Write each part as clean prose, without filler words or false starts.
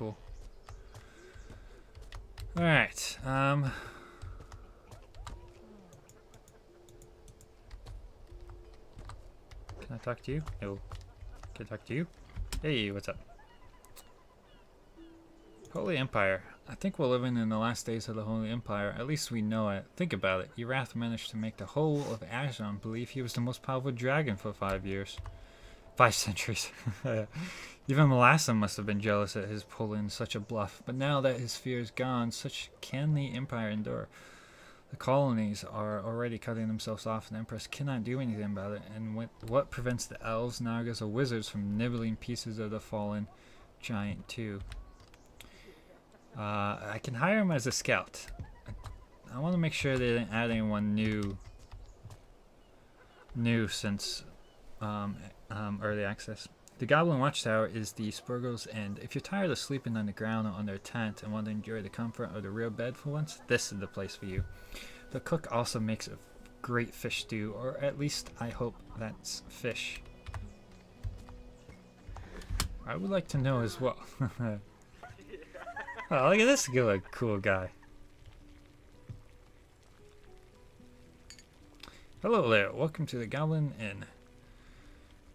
cool. Alright, can I talk to you? No. Can I talk to you? Hey, what's up? Holy Empire. I think we're living in the last days of the Holy Empire. At least we know it. Think about it. Erath managed to make the whole of Azeron believe he was the most powerful dragon for 5 years. 5 centuries. Even Melassen must have been jealous at his pulling such a bluff. But now that his fear is gone, such can the Empire endure. The colonies are already cutting themselves off, and the Empress cannot do anything about it. And what prevents the elves, nagas, or wizards from nibbling pieces of the fallen giant too? I can hire him as a scout. I want to make sure they didn't add anyone new since early access. The Goblin Watchtower is the Spurgle's End. If you're tired of sleeping on the ground or under a tent and want to enjoy the comfort of the real bed for once, this is the place for you. The cook also makes a great fish stew, or at least I hope that's fish. I would like to know as well. Oh, look at this cool guy. Hello there, welcome to the Goblin Inn.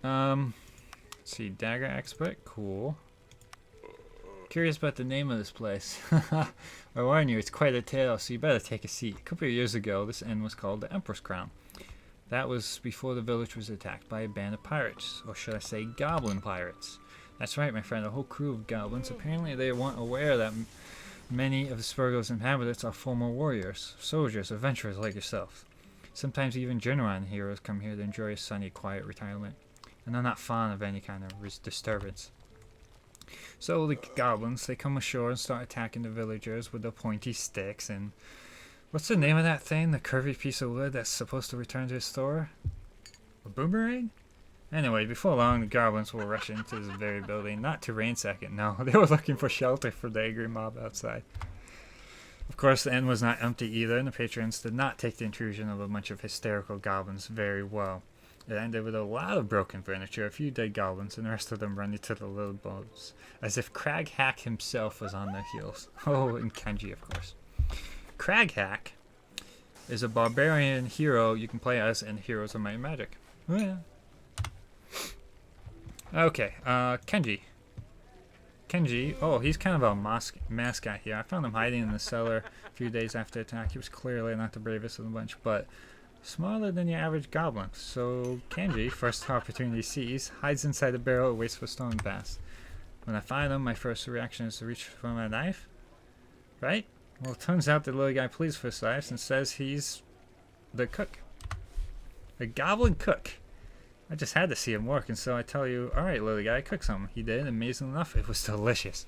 Let's see, Dagger Expert, cool. Curious about the name of this place. I warn you, it's quite a tale, so you better take a seat. A couple of years ago, this inn was called the Emperor's Crown. That was before the village was attacked by a band of pirates, or should I say goblin pirates. That's right, my friend, a whole crew of goblins. Apparently they weren't aware that many of the Spurgle's inhabitants are former warriors, soldiers, adventurers like yourself. Sometimes even Generon heroes come here to enjoy a sunny, quiet retirement, and they're not fond of any kind of disturbance. So the goblins, they come ashore and start attacking the villagers with their pointy sticks and... What's the name of that thing? The curvy piece of wood that's supposed to return to its store? A boomerang? Anyway, before long, the goblins will rush into this very building, not to ransack it, no. They were looking for shelter for the angry mob outside. Of course, the inn was not empty either, and the patrons did not take the intrusion of a bunch of hysterical goblins very well. It ended with a lot of broken furniture, a few dead goblins, and the rest of them running to the little boats, as if Crag Hack himself was on their heels. Oh, and Kenji, of course. Crag Hack is a barbarian hero you can play as in Heroes of Might and Magic. Oh, yeah. Okay, Kenji. Kenji, oh, he's kind of a mascot here. I found him hiding in the cellar a few days after the attack. He was clearly not the bravest of the bunch, but smaller than your average goblin. So Kenji, first opportunity sees, hides inside the barrel and waits for storm to pass. When I find him, my first reaction is to reach for my knife. Right? Well, it turns out the little guy pleads for his knives and says he's the cook. A goblin cook. I just had to see him work, and so I tell you, alright, little guy, cook something. He did, and amazing enough, it was delicious.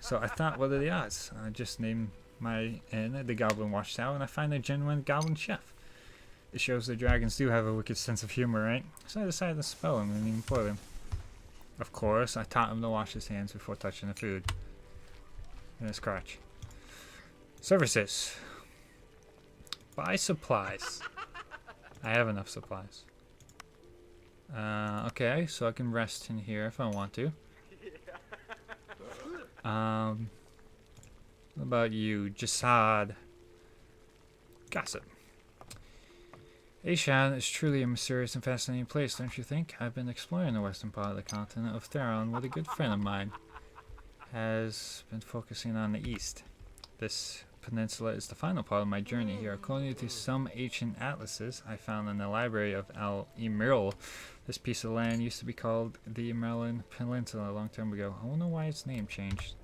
So I thought, what are the odds? I just named my inn the Goblin Watchtower, and I find a genuine Goblin Chef. It shows the dragons do have a wicked sense of humor, right? So I decided to spell him and employ him. Of course, I taught him to wash his hands before touching the food. And his crotch. Services. Buy supplies. I have enough supplies. Okay, so I can rest in here if I want to. What about you, Jasad? Gossip. Aishan is truly a mysterious and fascinating place, don't you think? I've been exploring the western part of the continent of Theron with a good friend of mine. Has been focusing on the east. This peninsula is the final part of my journey here. According to some ancient atlases I found in the library of Al Emiril, this piece of land used to be called the Emerlin Peninsula a long time ago. I wonder why its name changed.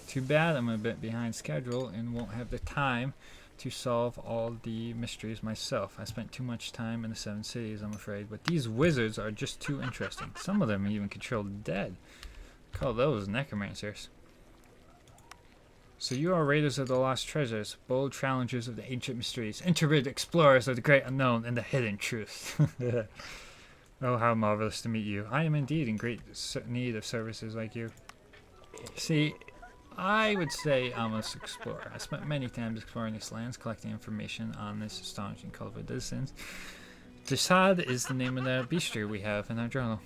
Too bad I'm a bit behind schedule and won't have the time to solve all the mysteries myself. I spent too much time in the 7 cities, I'm afraid, but these wizards are just too interesting. Some of them even control the dead. Call those necromancers. So you are raiders of the lost treasures, bold challengers of the ancient mysteries, intrepid explorers of the great unknown and the hidden truth. Oh, how marvelous to meet you. I am indeed in great need of services like you. See, I would say I'm an explorer. I spent many times exploring these lands, collecting information on this astonishing cult of citizens. Jasad is the name of the bestiary we have in our journal.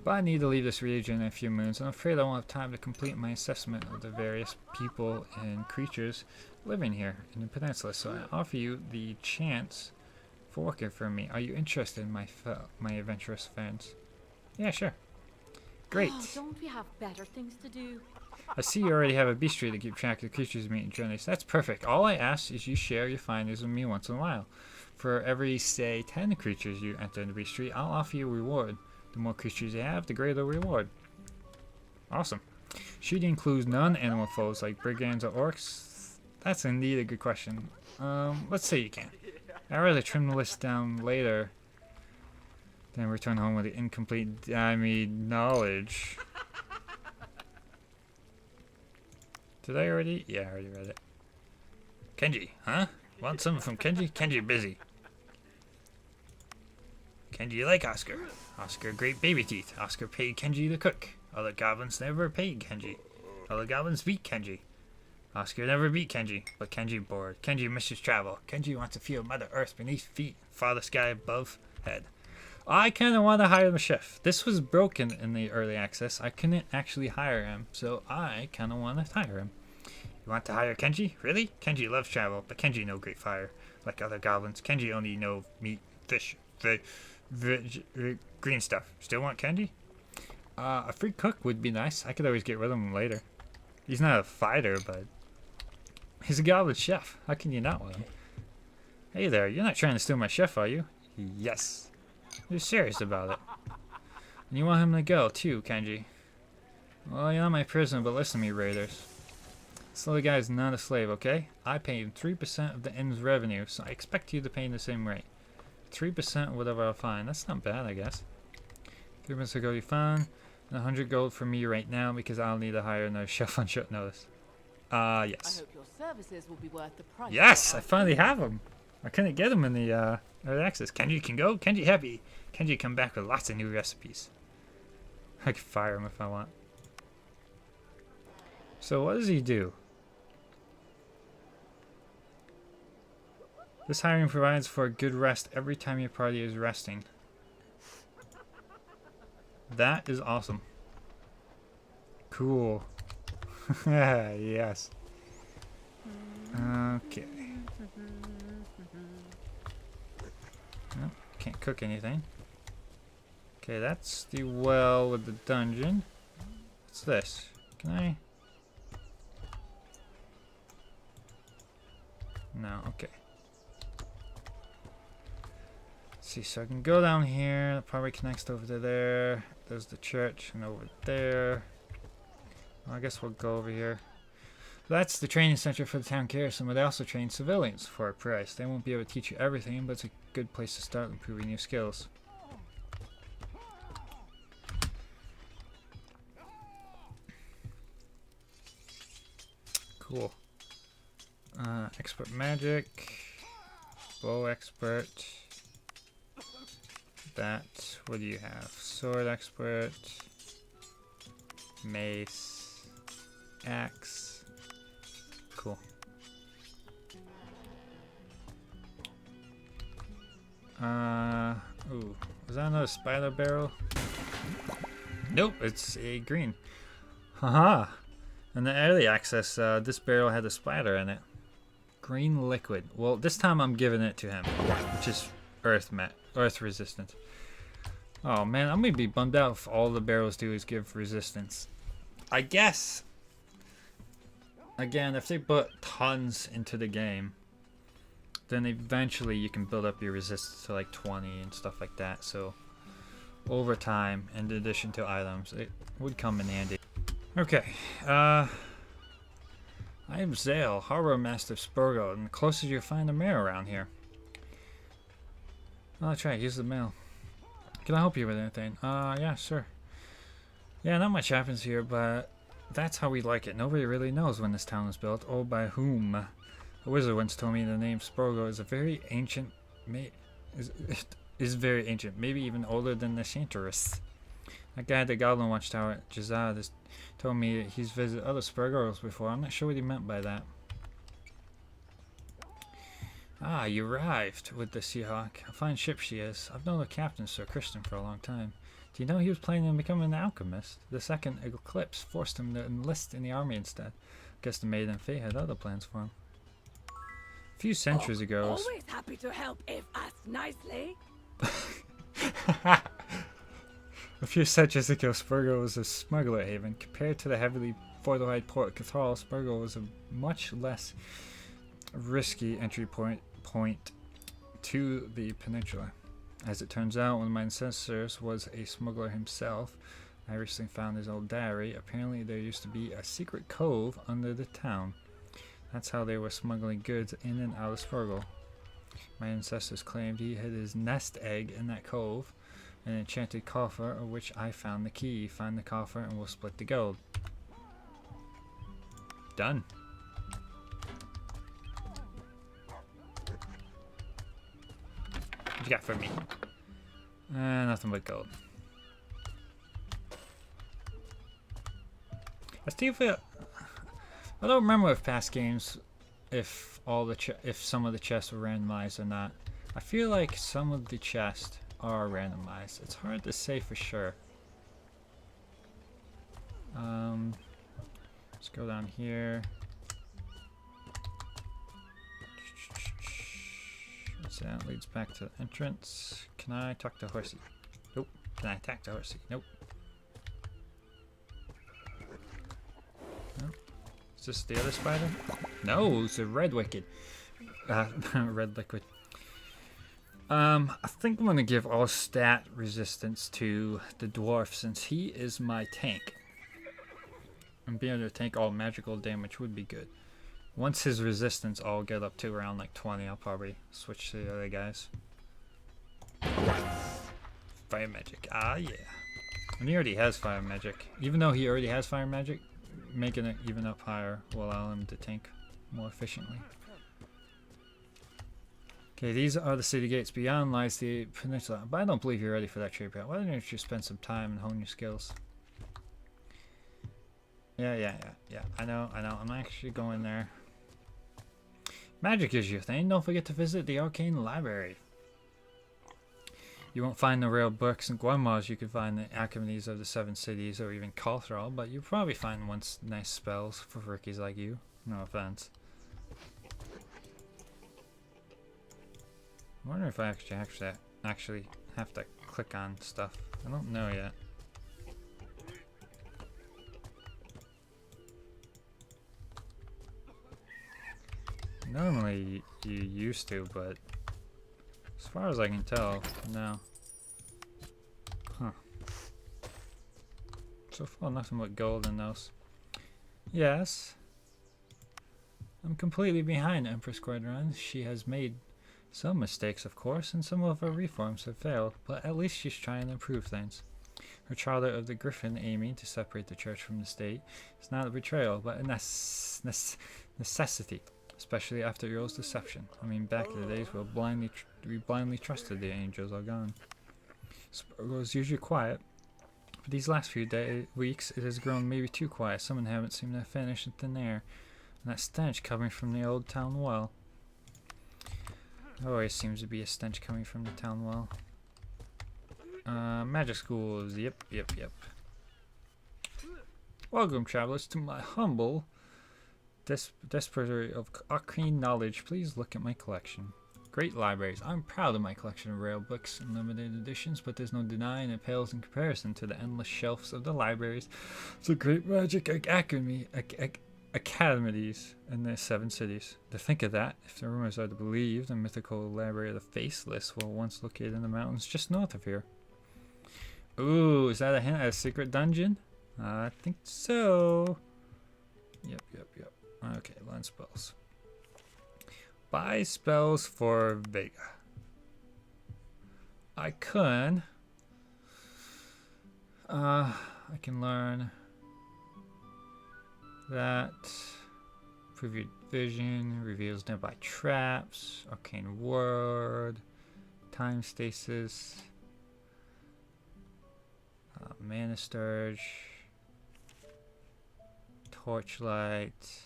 But I need to leave this region in a few moons, and I'm afraid I won't have time to complete my assessment of the various people and creatures living here in the peninsula. So I offer you the chance for working for me. Are you interested in my adventurous friends? Yeah, sure. Great. Oh, don't we have better things to do? I see you already have a bestiary to keep track of the creatures you meet in journeys. That's perfect. All I ask is you share your findings with me once in a while. For every, say, 10 creatures you enter in the bestiary, I'll offer you a reward. The more creatures you have, the greater the reward. Awesome. Shooting includes non-animal foes like brigands or orcs. That's indeed a good question. Let's say you can. I'd rather trim the list down later than return home with the incomplete, knowledge. Did I already? Yeah, I already read it. Kenji, huh? Want something from Kenji? Kenji busy. Kenji like Oscar. Oscar great baby teeth. Oscar paid Kenji the cook. Other goblins never paid Kenji. Other goblins beat Kenji. Oscar never beat Kenji, but Kenji bored. Kenji misses travel. Kenji wants to feel Mother Earth beneath feet, Father Sky above head. I kind of want to hire the chef. This was broken in the early access. I couldn't actually hire him, so I kind of want to hire him. You want to hire Kenji? Really? Kenji loves travel, but Kenji no great fire. Like other goblins, Kenji only know meat, fish, green stuff. Still want Kenji? A free cook would be nice. I could always get rid of him later. He's not a fighter, but he's a goblin chef. How can you not want him? Hey there, you're not trying to steal my chef, are you? Yes. You're serious about it. And you want him to go, too, Kenji. Well, you're not my prisoner, but listen to me, raiders. This little guy is not a slave, okay? I pay him 3% of the inn's revenue, so I expect you to pay him the same rate. 3% of whatever I'll find. That's not bad, I guess. 3% of gold you find, and 100 gold for me right now because I'll need to hire another chef on short notice. Yes. I hope your services will be worth the price. Yes, I finally have him. I couldn't get him in the early access. Kenji can go. Kenji happy. Kenji come back with lots of new recipes. I can fire him if I want. So what does he do? This hiring provides for a good rest every time your party is resting. That is awesome. Cool. Yes. Okay. Nope, can't cook anything. Okay, that's the well with the dungeon. What's this? Can I? No, okay. Let's see, so I can go down here. That probably connects over to there. There's the church, and over there. Well, I guess we'll go over here. That's the training center for the town garrison, but they also train civilians for a price. They won't be able to teach you everything, but it's a good place to start improving your skills. Cool. Expert magic. Bow expert. That. What do you have? Sword expert. Mace. Axe. Cool. Ooh. Was that another spider barrel? Nope, it's a green. Haha. In the early access, this barrel had a spider in it. Green liquid. Well, this time I'm giving it to him, which is earth resistant. Oh man, I'm gonna be bummed out if all the barrels do is give resistance. I guess. Again, if they put tons into the game, then eventually you can build up your resistance to like 20 and stuff like that. So over time, in addition to items, it would come in handy. Okay, I am Zale, Harbor Master of Spurgo, and the closest you'll find a mayor around here. Well, that's right, use the mail. Can I help you with anything? Yeah, sure. Yeah, not much happens here, but that's how we like it. Nobody really knows when this town was built, or by whom. A wizard once told me the name Spurgo is a very ancient, is very ancient, maybe even older than the Shantaris. That guy at the Goblin Watchtower at Jazad has told me he's visited other Spurgos before. I'm not sure what he meant by that. Ah, you arrived with the Seahawk. A fine ship she is. I've known the captain, Sir Christian, for a long time. Do you know he was planning on becoming an alchemist? The second eclipse forced him to enlist in the army instead. Guess the Maiden Fate had other plans for him. A few centuries ago... Always happy to help if asked nicely. A few centuries ago, Spurgo was a smuggler haven. Compared to the heavily fortified port of Cathal, Spurgo was a much less risky entry point to the peninsula. As it turns out, one of my ancestors was a smuggler himself. I recently found his old diary. Apparently there used to be a secret cove under the town. That's how they were smuggling goods in and out of Spurgo. My ancestors claimed he hid his nest egg in that cove, an enchanted coffer of which I found the key. Find the coffer and we'll split the gold. Done. What you got for me? Nothing but gold. I still feel... I don't remember with past games if some of the chests were randomized or not. I feel like some of the chests are randomized. It's hard to say for sure. Let's go down here. So that leads back to the entrance. Can I talk to Horsey? Nope. Can I attack the Horsey? Nope. No. Is this the other spider? No, it's a red wicked. Red liquid. I think I'm gonna give all stat resistance to the dwarf since he is my tank. And being able to tank all magical damage would be good. Once his resistance all get up to around like 20, I'll probably switch to the other guys. Fire magic, ah yeah. And he already has fire magic. Even though he already has fire magic, making it even up higher will allow him to tank more efficiently. Okay, these are the city gates. Beyond lies the peninsula. But I don't believe you're ready for that trade route. Why don't you spend some time and hone your skills? Yeah. I know. I'm actually going there. Magic is your thing. Don't forget to visit the Arcane Library. You won't find the rare books and grimoires you could find in the Academies of the Seven Cities or even Calthral, but you'll probably find nice spells for rookies like you. No offense. I wonder if I actually have to click on stuff. I don't know yet. Normally you used to, but as far as I can tell, no. Huh. So far nothing but gold in those. Yes. I'm completely behind Empress Quadron. She has made some mistakes, of course, and some of her reforms have failed, but at least she's trying to improve things. Her charter of the Griffin, aiming to separate the church from the state, is not a betrayal, but a necessity, especially after Earl's deception. I mean, back in the days where we blindly trusted the angels are gone. Spurgo was usually quiet, but these last few weeks it has grown maybe too quiet. Some inhabitants seem to vanish in thin air, and that stench coming from the old town well. There always seems to be a stench coming from the town well. Magic schools, yep. Welcome, travelers, to my humble depository of arcane knowledge. Please look at my collection. Great libraries. I'm proud of my collection of rare books and limited editions, but there's no denying it pales in comparison to the endless shelves of the libraries. It's a great magic academies in the Seven Cities. To think of that, if the rumors are to be believed, the mythical library of the Faceless was once located in the mountains just north of here. Ooh, is that a hint at a secret dungeon? I think so. Yep. Okay, learn spells. Buy spells for Vega. I can learn that. Preview vision, reveals nearby traps, arcane word, time stasis, mana sturge, torchlight.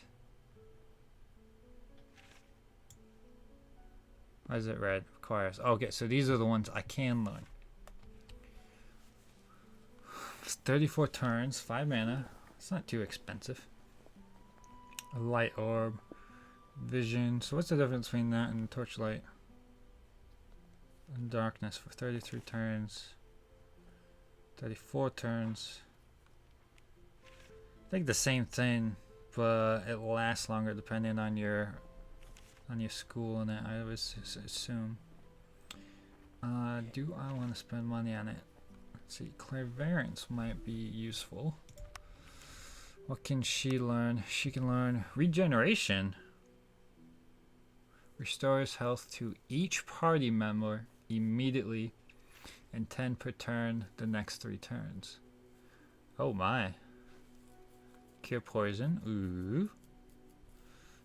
Why is it red? Requires. Okay, so these are the ones I can learn. It's 34 turns, 5 mana. It's not too expensive. A light orb. Vision. So what's the difference between that and torchlight? And darkness for 33 turns. 34 turns. I think the same thing, but it lasts longer depending on your school and that, I would assume. Do I want to spend money on it? Let's see, clairvoyance might be useful. What can she learn? She can learn regeneration. Restores health to each party member immediately and 10 per turn the next 3 turns. Oh my. Cure poison. Ooh.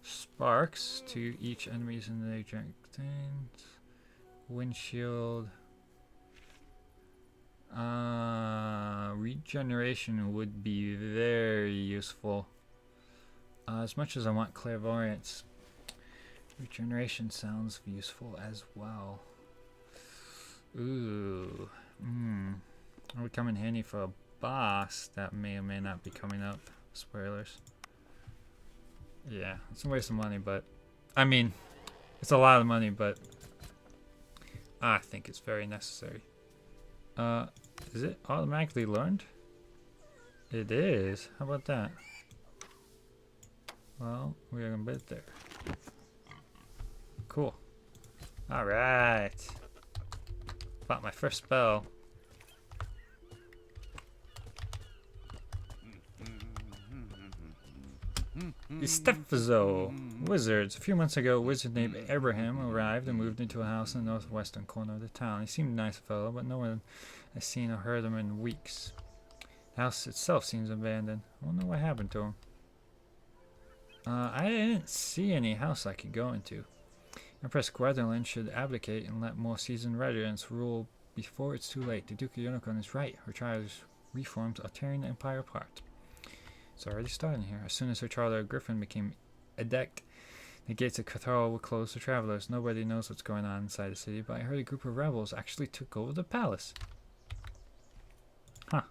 Sparks to each enemies in the drink things. Windshield. Regeneration would be very useful. As much as I want clairvoyance, regeneration sounds useful as well. Ooh. It would come in handy for a boss that may or may not be coming up. Spoilers. Yeah, it's a waste of money, but I mean, it's a lot of money, but I think it's very necessary. Is it automatically learned? It is. How about that? Well, we are gonna put it there. Cool. Alright. Bought my first spell. Stephazo. Wizards. A few months ago, a wizard named Abraham arrived and moved into a house in the northwestern corner of the town. He seemed a nice fellow, but no one has seen or heard of him in weeks. The house itself seems abandoned. I wonder what happened to him. I didn't see any house I could go into. Empress Gwendolyn should abdicate and let more seasoned residents rule before it's too late. The Duke of Unicorn is right. Her child's reforms are tearing the Empire apart. It's already starting here. As soon as her charter Griffin became adept, the gates of Catharo were closed to travelers. Nobody knows what's going on inside the city, but I heard a group of rebels actually took over the palace. Huh.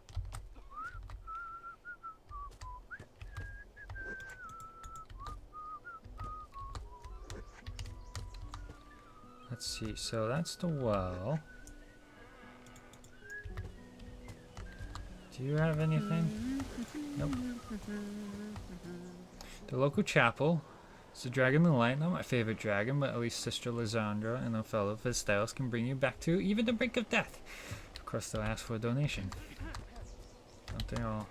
Let's see. So that's the well. Do you have anything? Nope. The local chapel. It's the Dragon of the Light. Not my favorite dragon, but at least Sister Lysandra and Othello Vestalis can bring you back to even the brink of death. Of course, they'll ask for a donation. Don't they all?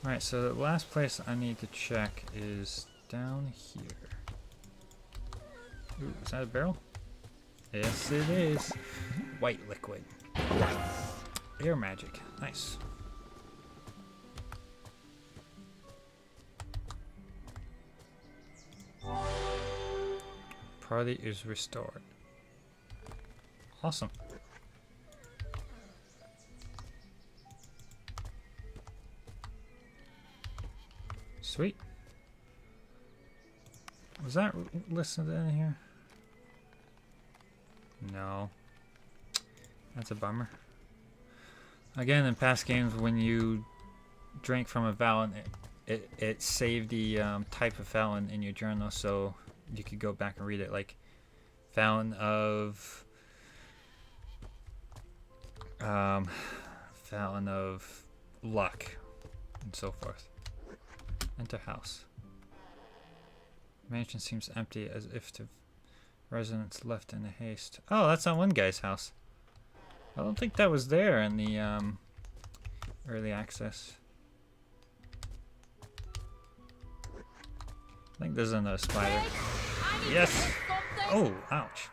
Alright, so the last place I need to check is down here. Ooh, is that a barrel? Yes, it is. White liquid. Air magic. Nice. Party is restored. Awesome. Sweet. Was that listed in here? No. That's a bummer. Again, in past games, when you drank from a fountain, it saved the type of fountain in your journal, so you could go back and read it, like fountain of luck, and so forth. Enter house. Mansion seems empty, as if the residents left in a haste. Oh, that's that one guy's house. I don't think that was there in the early access. I think there's another spider. Yes! Oh, ouch.